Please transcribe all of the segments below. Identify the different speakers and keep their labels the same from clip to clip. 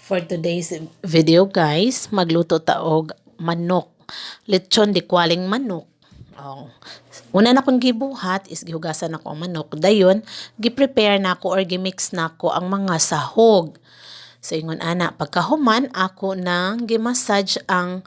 Speaker 1: For today's video guys, magluto taog manok. Lechon di kwaling manok. Oh. Una na kong gibuhat is gihugasan ako ang manok. Dayon, gi-prepare na ako or gi-mix na ako ang mga sahog. So ingon ana, pagkahuman ako nang gi-massage ang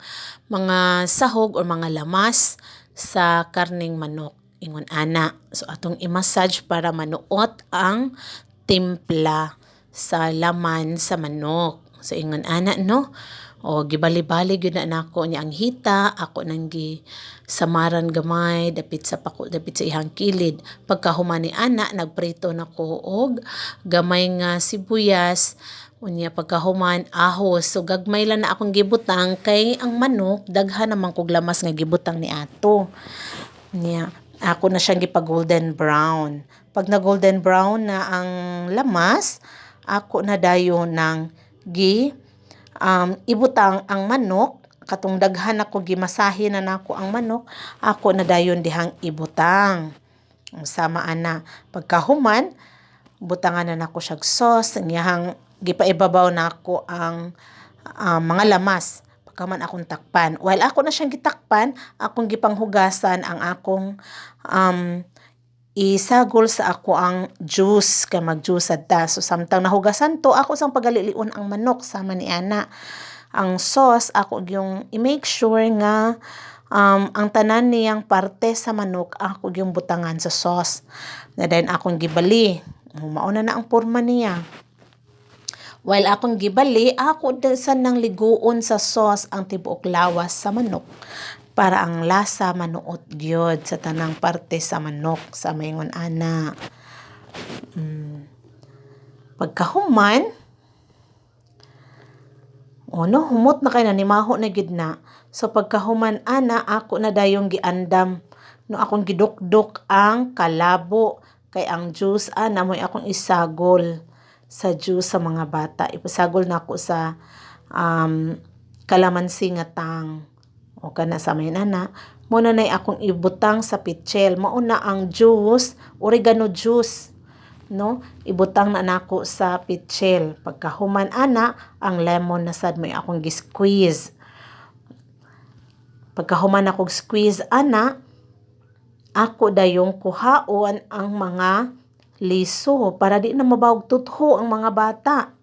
Speaker 1: mga sahog or mga lamas sa karning manok. Ingon ana. So atong i-massage para manuot ang timpla sa laman sa manok. So ingon ana no. O gibali-bali gyud na nako niya ang hita, ako nang gi samaran gamay dapit sa pako dapit sa ihang kilid. Pagkahuman ni ana nagprito nako og gamay nga sibuyas. Unya pagkahuman ahos. So gagmay lang na akong gibutang kay ang manok daghan naman kog lamas nga gibutang ni ato. Unya ako na siyang gipa golden brown. Pag na golden brown na ang lamas, ako na dayon ng ibutang ang manok. Katong daghan ako gimasahe na nako ang manok, ako na dayon dihang ibutang. Sama ana pagkahuman, butangan na nako siya sauce, ngiyang gipaibabaw nako ang mga lamas. Pagkaman akong takpan. While ako na siyang gitakpan, akong gipanghugasan ang akong isagol sa ako ang juice kay mag-juice adta. So samtang nahugasan to, ako sang pagalilion ang manok sama ni ana. Ang sauce ako yung i-make sure nga ang tanan niyang parte sa manok ako yung butangan sa sauce. Na then akong gibali. Mauna na ang porma niya. While akong gibali, ako dasan nang liguon sa sauce ang tibuok lawas sa manok para ang lasa manuot gyud sa tanang parte sa manok sa maingon ana. Pagkahuman, humot na kay na nimaho na gid na. So pagkahuman ana ako na dayong giandam no akong gidukdok ang kalabo kay ang juice ana moy akong isagol sa juice sa mga bata. Ipasagol na ako sa kalamansi nga tang. O kana sa may nana, muna na akong ibutang sa pitchel. Mauna ang juice, oregano juice, no? Ibutang na nako sa pitchel. Pagkahuman ana, ang lemon na sad may akong gi-squeeze. Pagkahuman akong squeeze ana, ako dayong kuhaon ang mga liso para di na mabawag tutho ang mga bata.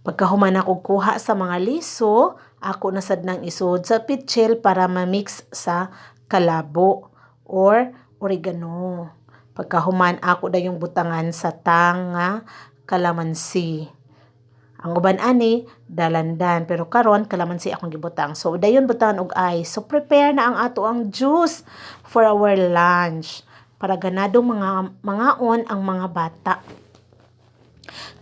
Speaker 1: Pagkahuman ako kuha sa mga liso, ako na sad nang isud sa pitchel para ma-mix sa kalabo or oregano. Pagkahuman ako dayong butangan sa tanga kalamansi. Ang uban ani dalandan pero karon kalamansi akong gibutang. So dayon butangan og ice. So prepare na ang ato ang juice for our lunch para ganadong mangaon ang mga bata.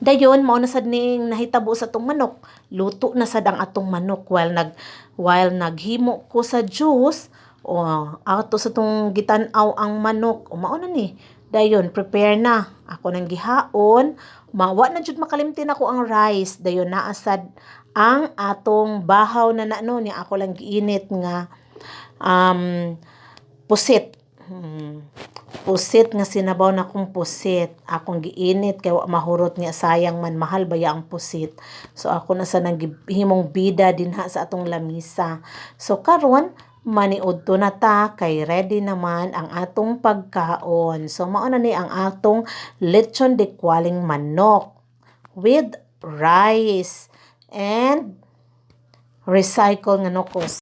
Speaker 1: Dayon mao na sad ning nahitabo sa atong manok. Luto na sad ang atong manok while naghimo ko sa juice o ato sa tong gitan-aw ang manok. O mao na ni. Dayon prepare na. Ako nang gihaon, mawa na jud makalimtin ako ang rice. Dayon naa sad ang atong bahaw na nano niya ako lang giinit nga pusit. Pusit nga sinabaw na kong pusit. Akong giinit kay wa mahurot niya sayang man mahal baya ang pusit. So ako na sa naghimong bida dinha sa atong lamisa. So karon maniudto na ta kay ready naman ang atong pagkaon. So mao na ni ang atong lechon de kwaling manok with rice and recycle nga nukos.